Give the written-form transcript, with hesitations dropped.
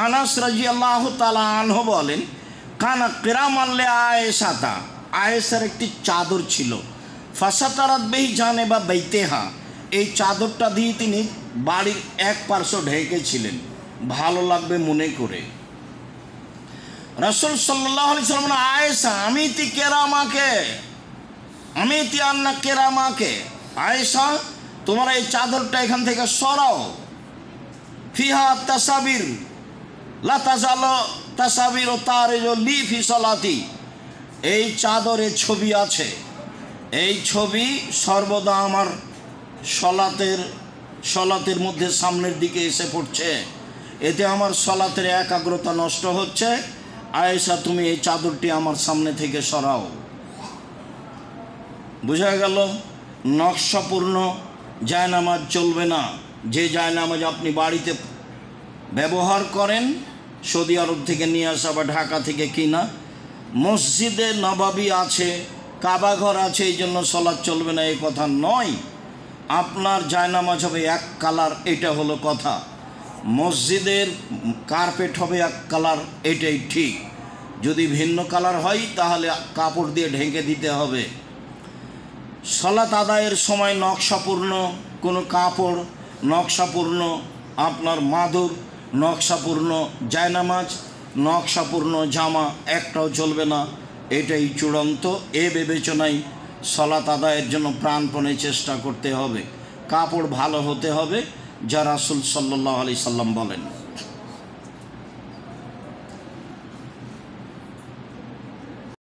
আনাস রাদিয়াল্লাহু তাআলা আনহু বলেন, কানা কিরামান লি আয়েশাতা, আয়েশার একটি চাদর ছিল, ফাসাতারাত বিহি জানেবা বাইতিহা, এই চাদরটা দিয়ে তিনি বাড়ির এক পার্শ্ব ঢেকেছিলেন ভালো লাগবে মনে করে। রাসূল সাল্লাল্লাহু আলাইহি সাল্লাম, আয়েশা আমিতি কেরামাকে, আমিতি আন্না কেরামাকে, আয়েশা তোমার এই চাদরটা এখান থেকে সরাও। ফিহা তাসাবির লা তাজালো তাসাবির ও তারিজু লি ফি সালাতি, এই চাদরে ছবি আছে, এই ছবি সর্বদা আমার সলাতের মধ্যে সামনের দিকে এসে পড়ছে, এতে আমার সলাতের একাগ্রতা নষ্ট হচ্ছে। আয়েশা তুমি এই চাদরটি আমার সামনে থেকে সরাও। বোঝা গেল নকশাপূর্ণ জায়নামাজ চলবে না। যে জায়নামাজ আপনি বাড়িতে ব্যবহার করেন, সৌদি আরব থেকে নিয়ে আসা বা ঢাকা থেকে কিনা, মসজিদে নবাবী আছে, কাবাঘর আছে, এই জন্য সলাৎ চলবে না এই কথা নয়। আপনার জায়নামাজ হবে এক কালার, এটা হলো কথা। মসজিদের কার্পেট হবে এক কালার, এটাই ঠিক। যদি ভিন্ন কালার হয় তাহলে কাপড় দিয়ে ঢেকে দিতে হবে। সলাত আদায়ের সময় নকশাপূর্ণ কোনো কাপড়, নকশাপূর্ণ আপনার মাদুর, নকশাপূর্ণ জায়নামাজ, নকশাপূর্ণ জামা একটাও চলবে না, এটাই চূড়ান্ত। এ বিবেচনায় সলাত আদায়ের জন্য প্রাণপণে চেষ্টা করতে হবে। কাপড় ভালো হতে হবে, যা রাসূল সাল্লাল্লাহু আলাইহি সাল্লাম বলেন।